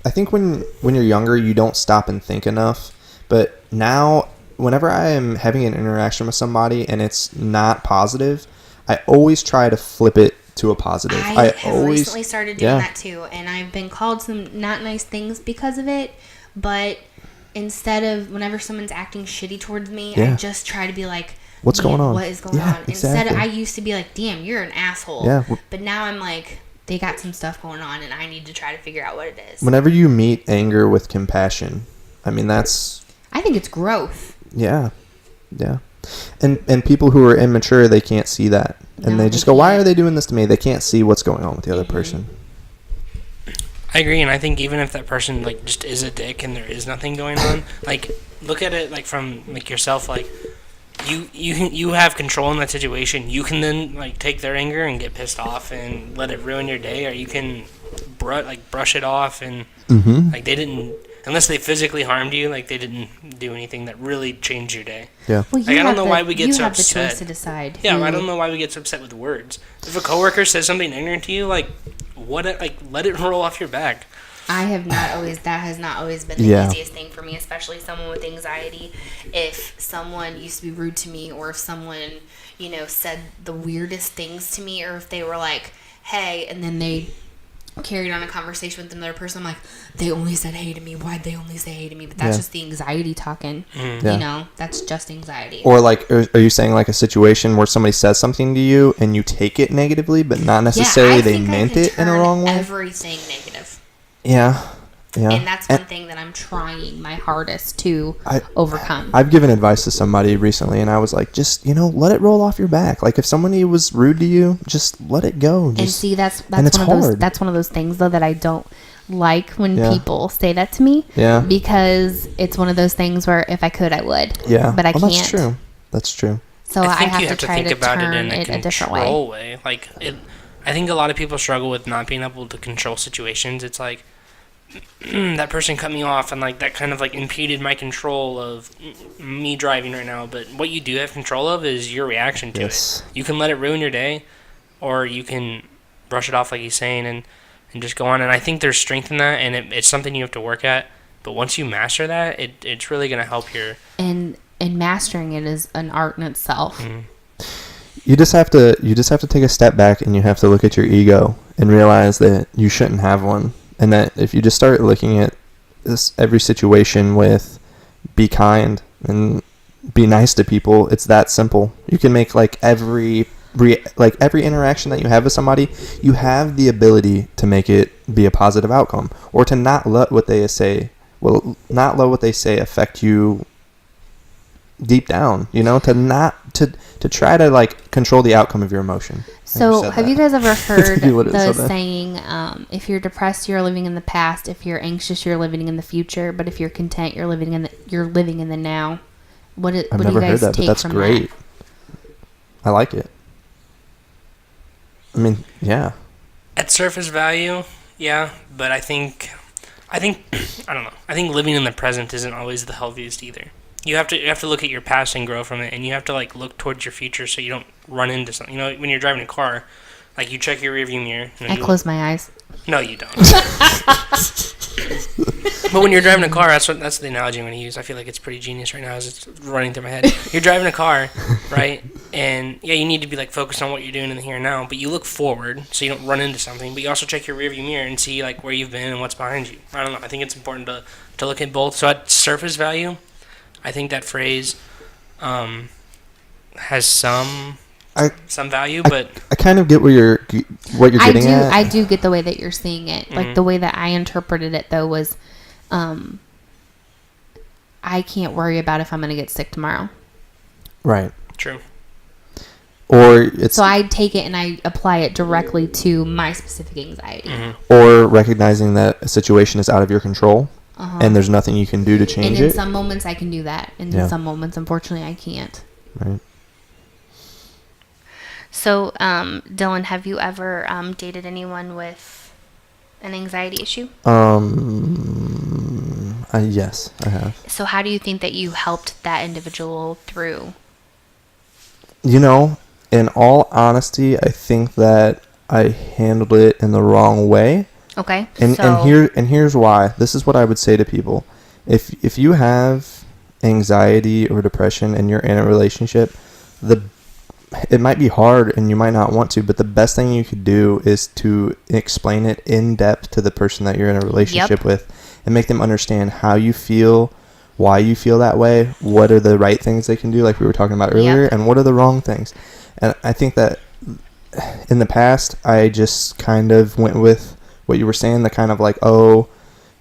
think when you're younger, you don't stop and think enough. But now, whenever I am having an interaction with somebody and it's not positive, I always try to flip it to a positive. I have recently started doing that too, and I've been called some not nice things because of it. But instead of whenever someone's acting shitty towards me, I just try to be like, what's going on? What is going on? Exactly. Instead, I used to be like, damn, you're an asshole. Yeah. But now I'm like, they got some stuff going on, and I need to try to figure out what it is. Whenever you meet anger with compassion, I mean, I think it's growth. Yeah. Yeah. And people who are immature, they can't see that. And they just go, why are they doing this to me? They can't see what's going on with the other person. I agree, and I think even if that person like just is a dick and there is nothing going on, like look at it like from like yourself, like you have control in that situation. You can then like take their anger and get pissed off and let it ruin your day, or you can brush it off and like they didn't. unless they physically harmed you, like they didn't do anything that really changed your day. Yeah. Well, Like, I don't know why we get so You have the upset. choice to decide. Yeah, who- I don't know why we get so upset with words. If a coworker says something ignorant to you, like let it roll off your back. That has not always been the Yeah. easiest thing for me, especially someone with anxiety. If someone used to be rude to me, or if someone, said the weirdest things to me, or if they were like, hey, and then they carried on a conversation with another person, I'm like, they only said hey to me. Why'd they only say hey to me? But that's Yeah. just the anxiety talking. Yeah. That's just anxiety. Or like, are you saying like a situation where somebody says something to you and you take it negatively, but not necessarily they meant it in a wrong way? Everything negative. Yeah. And that's one thing that I'm trying my hardest to overcome. I've given advice to somebody recently, and I was like, just, let it roll off your back. Like, if somebody was rude to you, just let it go. And see, that's and it's one of those hard. that's one of those things though that I don't like when Yeah. people say that to me. Yeah. Because it's one of those things where if I could, I would. Yeah. But I can't. That's true. That's true. So I think have you to have to try think to about it turn in it a a different way. control way. Like, I think a lot of people struggle with not being able to control situations. It's like, that person cut me off, and like that kind of like impeded my control of me driving right now. But what you do have control of is your reaction to Yes. it. You can let it ruin your day, or you can brush it off like he's saying and just go on. And I think there's strength in that, and it's something you have to work at. But once you master that, it's really going to help your... And mastering it is an art in itself. You just have to take a step back, and you have to look at your ego and realize that you shouldn't have one. And that if you just start looking at every situation with be kind and be nice to people, it's that simple. You can make like every interaction that you have with somebody, you have the ability to make it be a positive outcome, or to not let what they say affect you deep down, to try to like control the outcome of your emotion. So have you guys ever heard You wouldn't the say that. saying, if you're depressed, you're living in the past. If you're anxious, you're living in the future. But if you're content, you're living in the now. What do I've you never guys heard that, but take that's from great. that? I like it. I mean, yeah. At surface value, yeah, but I think I don't know. I think living in the present isn't always the healthiest either. You have to look at your past and grow from it, and you have to like look towards your future so you don't run into something. When you're driving a car, like you check your rearview mirror. I close my eyes. No, you don't. But when you're driving a car, that's the analogy I'm going to use. I feel like it's pretty genius right now as it's running through my head. You're driving a car, right? And yeah, you need to be like focused on what you're doing in the here and now, but you look forward so you don't run into something. But you also check your rearview mirror and see like where you've been and what's behind you. I don't know. I think it's important to look at both. So at surface value, I think that phrase has some value, but I kind of get what you're getting at. I do get the way that you're seeing it. Like the way that I interpreted it though was, I can't worry about if I'm going to get sick tomorrow. Right. true. Or it's So I take it and I apply it directly to my specific anxiety. or recognizing that a situation is out of your control and there's nothing you can do to And change in it. some moments I can do that. And Yeah. in some moments, unfortunately, I can't. Right. So, Dylan, have you ever dated anyone with an anxiety issue? Yes, I have. So how do you think that you helped that individual through? In all honesty, I think that I handled it in the wrong way. Okay. And here's why. This is what I would say to people. If you have anxiety or depression and you're in a relationship, it might be hard and you might not want to, but the best thing you could do is to explain it in depth to the person that you're in a relationship with and make them understand how you feel, why you feel that way, what are the right things they can do, like we were talking about earlier, and what are the wrong things. And I think that in the past, I just kind of went with what you were saying, the kind of like,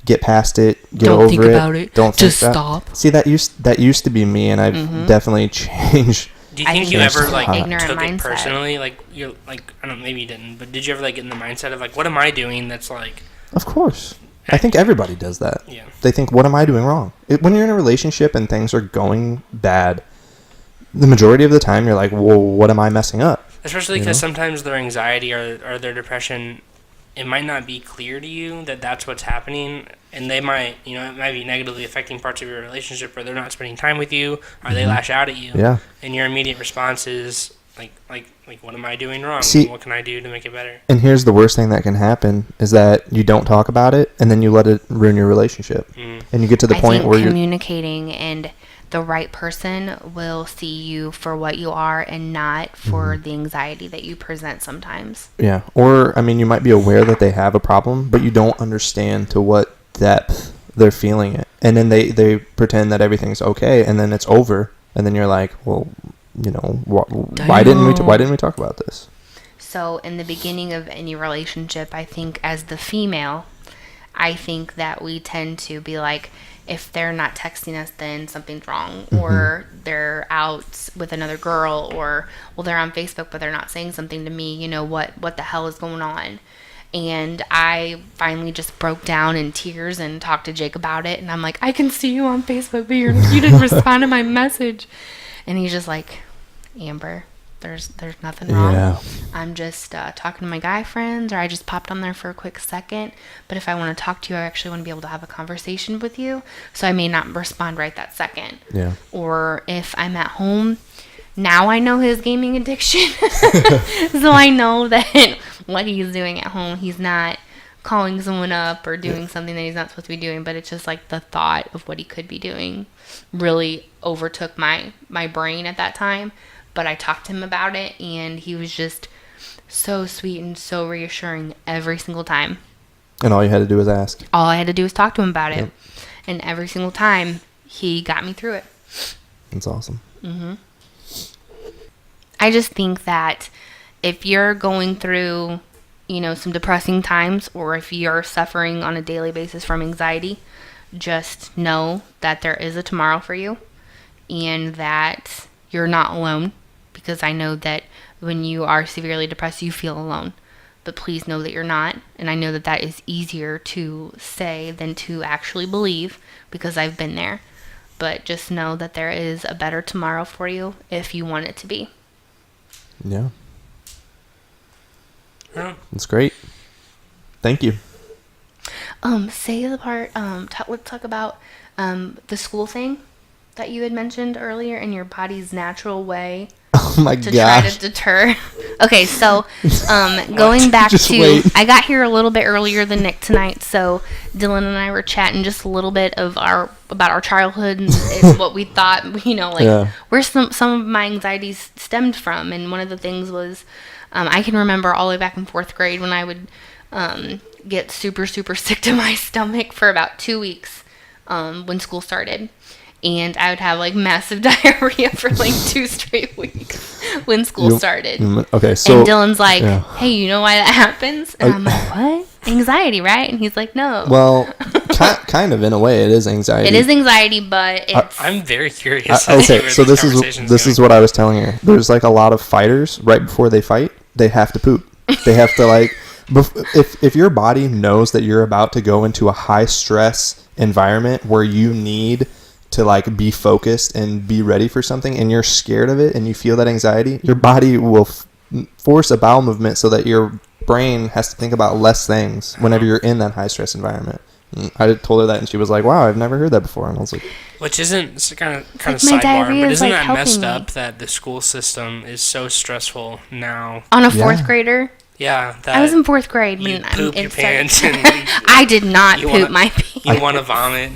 get past it, get Don't over think it, about it, don't just think that. stop. See, that used to be me, and I've definitely changed. Do you I think think you it's ever just like ignorant took it mindset. personally? Like you're like I don't know, maybe you didn't, but did you ever like get in the mindset of like what am I doing that's like Of course. I think everybody does that. Yeah. They think, what am I doing wrong? When you're in a relationship and things are going bad, the majority of the time you're like, well, what am I messing up? Especially because sometimes their anxiety or their depression, it might not be clear to you that that's what's happening, and they might, it might be negatively affecting parts of your relationship, or they're not spending time with you, or they lash out at you. Yeah. And your immediate response is like, what am I doing wrong? See, what can I do to make it better? And here's the worst thing that can happen is that you don't talk about it, and then you let it ruin your relationship. And you get to the point where you're communicating, and the right person will see you for what you are and not for the anxiety that you present sometimes. Yeah. Or, I mean, you might be aware that they have a problem, but you don't understand to what depth they're feeling it. And then they pretend that everything's okay, and then it's over. And then you're like, well, why didn't we talk about this? So in the beginning of any relationship, I think as the female, I think that we tend to be like, if they're not texting us, then something's wrong, or they're out with another girl, or, well, they're on Facebook, but they're not saying something to me, what the hell is going on? And I finally just broke down in tears and talked to Jake about it, and I'm like, I can see you on Facebook, but you didn't respond to my message. And he's just like, Amber, there's nothing wrong. Yeah. I'm just talking to my guy friends, or I just popped on there for a quick second. But if I want to talk to you, I actually want to be able to have a conversation with you. So I may not respond right that second. Yeah. Or if I'm at home, now I know his gaming addiction. So I know that what he's doing at home, he's not calling someone up or doing something that he's not supposed to be doing, but it's just like the thought of what he could be doing really overtook my brain at that time. But I talked to him about it, and he was just so sweet and so reassuring every single time. And all you had to do was ask. All I had to do was talk to him about it. And every single time, he got me through it. That's awesome. I just think that if you're going through, some depressing times, or if you're suffering on a daily basis from anxiety, just know that there is a tomorrow for you, and that you're not alone. Because I know that when you are severely depressed, you feel alone. But please know that you're not. And I know that that is easier to say than to actually believe, because I've been there. But just know that there is a better tomorrow for you if you want it to be. Yeah. That's great. Thank you. Say the part, let's talk about the school thing that you had mentioned earlier, in your body's natural way. Oh my to gosh. try to deter. Okay, so going back to, wait. I got here a little bit earlier than Nick tonight, so Dylan and I were chatting just a little bit about our childhood and what we thought, where some of my anxieties stemmed from. And one of the things was, I can remember all the way back in 4th grade when I would get super, super sick to my stomach for about 2 weeks when school started. And I would have massive diarrhea for 2 straight weeks when school started. Okay, so. And Dylan's like, hey, you know why that happens? And I'm like, what? Anxiety, right? And he's like, no. Well, kind of in a way, it is anxiety. It is anxiety, but it's. I'm very curious. Okay, so this is what I was telling her. There's a lot of fighters right before they fight, they have to poop. They have to if your body knows that you're about to go into a high stress environment where you need to be focused and be ready for something, and you're scared of it and you feel that anxiety, your body will force a bowel movement so that your brain has to think about less things whenever you're in that high stress environment. And I told her that, and she was like, wow, I've never heard that before. And I was like, which isn't kind of my sidebar, diarrhea but is, isn't that messed helping me. up that the school system is so stressful now? On a 4th grader? Yeah, that I was in 4th grade you when poop your pants and I did not poop my pants. You want to vomit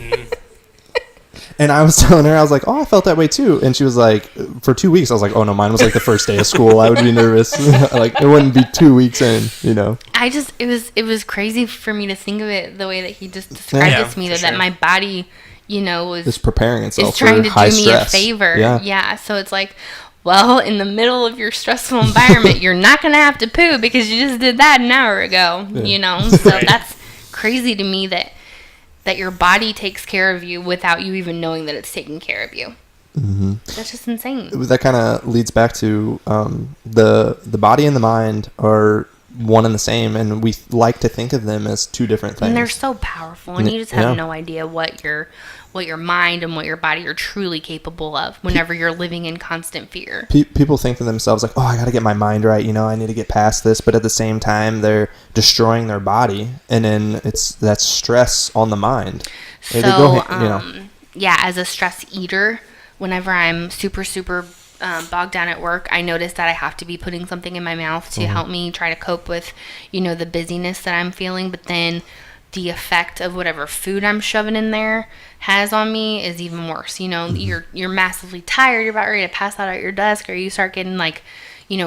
and I was telling her, I was like, oh, I felt that way too. And she was like, for 2 weeks, I was like, oh no, mine was the first day of school. I would be nervous. It wouldn't be 2 weeks in, it was crazy for me to think of it the way that he just described it to me, that my body, was It's preparing itself is trying for to high do me stress. a favor. Yeah. So it's like, well, in the middle of your stressful environment, you're not going to have to poo because you just did that an hour ago, So Right. that's crazy to me that your body takes care of you without you even knowing that it's taking care of you. Mm-hmm. That's just insane. That kind of leads back to the body and the mind are one and the same, and we like to think of them as two different things. And they're so powerful, and you just have no idea what what your mind and what your body are truly capable of whenever you're living in constant fear. People think to themselves like, oh, I got to get my mind right. I need to get past this. But at the same time, they're destroying their body. And then that's stress on the mind. So, yeah, as a stress eater, whenever I'm super, super bogged down at work, I notice that I have to be putting something in my mouth to help me try to cope with, the busyness that I'm feeling. But then the effect of whatever food I'm shoving in there has on me is even worse. You're massively tired. You're about ready to pass out at your desk, or you start getting like,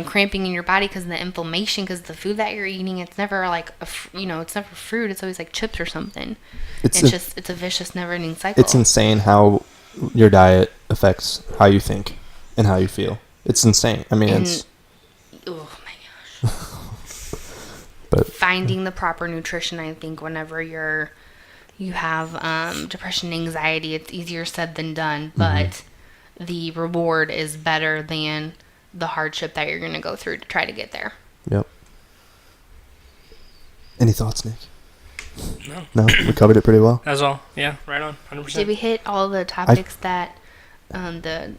cramping in your body because of the inflammation, because the food that you're eating, it's never like, it's never fruit. It's always like chips or something. It's a vicious, never-ending cycle. It's insane how your diet affects how you think and how you feel. It's insane. I mean, oh my gosh. But finding the proper nutrition, I think, whenever you have depression, anxiety, it's easier said than done, but the reward is better than the hardship that you're going to go through to try to get there. Yep. Any thoughts, Nick? No, we covered it pretty well. That was all. Yeah, right on, 100%. Did we hit all the topics that they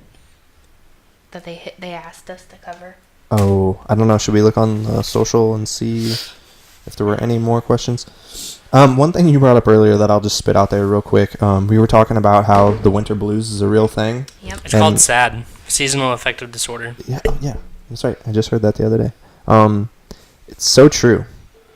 asked us to cover? Oh, I don't know. Should we look on the social and see if there were any more questions? One thing you brought up earlier that I'll just spit out there real quick. We were talking about how the winter blues is a real thing. Yep. It's called SAD, seasonal affective disorder. Yeah, that's right. I just heard that the other day. It's so true.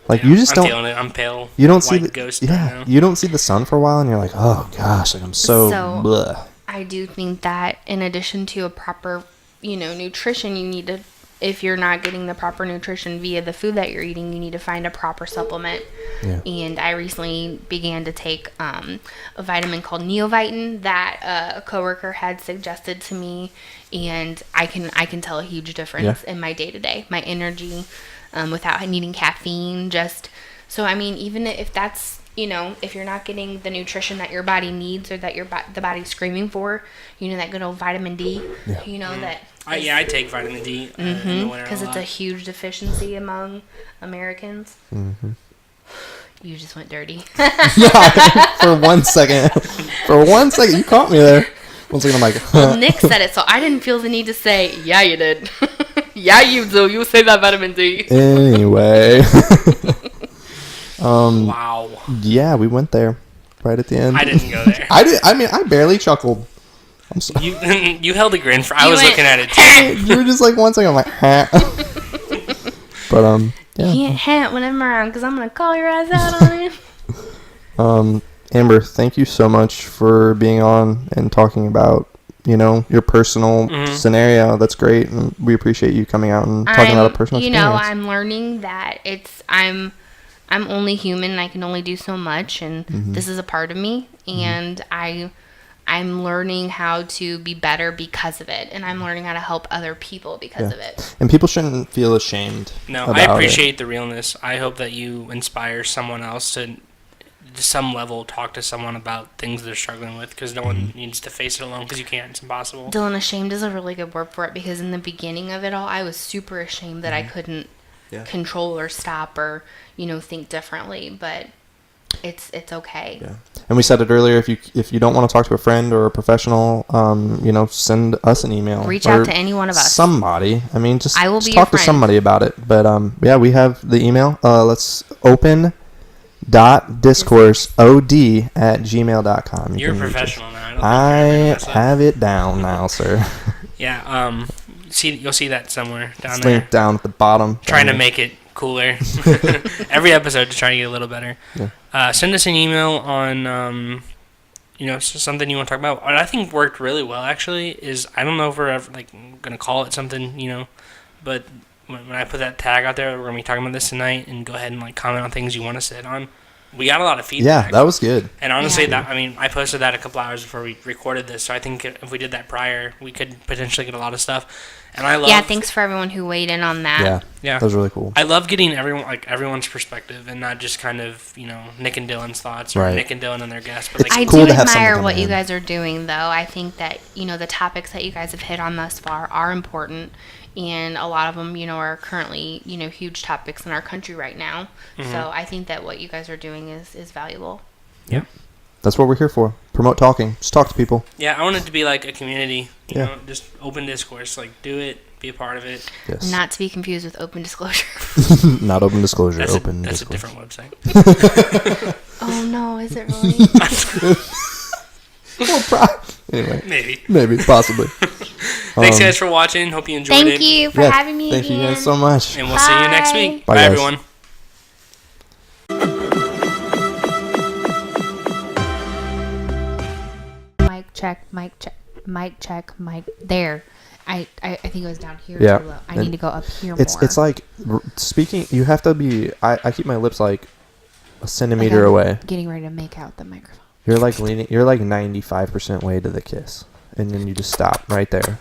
Like, you just I'm don't. Feeling it. I'm pale. You don't white see ghost right now. You don't see the sun for a while, and you're like, oh gosh, like I'm so. Bleh. I do think that in addition to a proper, nutrition, you need to. If you're not getting the proper nutrition via the food that you're eating, you need to find a proper supplement. Yeah. And I recently began to take a vitamin called Neovitin that a coworker had suggested to me, and I can tell a huge difference in my day-to-day, my energy, without needing caffeine. Even if that's, if you're not getting the nutrition that your body needs or that the body's screaming for, that good old vitamin D, that. I take vitamin D in the winter because it's a huge deficiency among Americans. Mm-hmm. You just went dirty. Yeah, for 1 second. For 1 second, you caught me there. 1 second, I'm like, well, Nick said it, so I didn't feel the need to say, yeah, you did. Yeah, you do. You say that vitamin D. Anyway. Wow. Yeah, we went there right at the end. I didn't go there. I barely chuckled. I'm sorry. You held a grin for. I was looking at it too. You were just like 1 second. I'm like, huh. But yeah. You can't hat when I'm around because I'm gonna call your ass out on it. Amber, thank you so much for being on and talking about your personal scenario. That's great, and we appreciate you coming out and talking about a personal experience. I'm learning that I'm only human and I can only do so much, and this is a part of me, and I'm learning how to be better because of it, and I'm learning how to help other people because of it. And people shouldn't feel ashamed. No, I appreciate the realness. I hope that you inspire someone else to some level, talk to someone about things they're struggling with, because no one needs to face it alone, because you can't. It's impossible. Dylan, ashamed is a really good word for it, because in the beginning of it all, I was super ashamed that I couldn't control or stop or, think differently, but it's okay. Yeah. And we said it earlier, if you don't want to talk to a friend or a professional, send us an email. Reach out to any one of us. Somebody. I mean, just I will be talk your to somebody about it. But we have the email. Let's open.discourseod@gmail.com. You're a professional now. I have it down now, sir. Yeah. You'll see that somewhere down it's there. Linked down at the bottom. Trying to make it cooler. Every episode to try to get a little better. Yeah. Send us an email on something you want to talk about. What I think worked really well actually is, I don't know if we're ever gonna call it something, but when I put that tag out there, we're gonna be talking about this tonight, and go ahead and comment on things you want to sit on. We got a lot of feedback. Yeah, that was good. And honestly, I posted that a couple hours before we recorded this, so I think if we did that prior, we could potentially get a lot of stuff. And I love. Yeah, thanks for everyone who weighed in on that. Yeah, that was really cool. I love getting everyone's perspective, and not just kind of Nick and Dylan's thoughts, or Nick and Dylan and their guests. But I do admire what you guys are doing, though. I think that the topics that you guys have hit on thus far are important. And a lot of them, are currently, huge topics in our country right now. Mm-hmm. So I think that what you guys are doing is valuable. Yeah. That's what we're here for. Promote talking. Just talk to people. Yeah, I want it to be like a community. You Yeah. know, just open discourse. Like, do it. Be a part of it. Yes. Not to be confused with open disclosure. Not open disclosure. That's Open a disclosure. different website. Oh no, is it really? Maybe. Maybe. Possibly. Thanks, guys, for watching. Hope you enjoyed it. Thank you for having me Thank again. you guys so much. And we'll see you next week. Bye, Bye guys. everyone. Mic check, mic check, mic check, mic. There. I think it was down here Yeah. too low. I And need to go up here It's more. it's like speaking. You have to be. I keep my lips like a Like centimeter I'm away. Getting ready to make out the microphone. You're like leaning. You're like 95% way to the kiss, and then you just stop right there.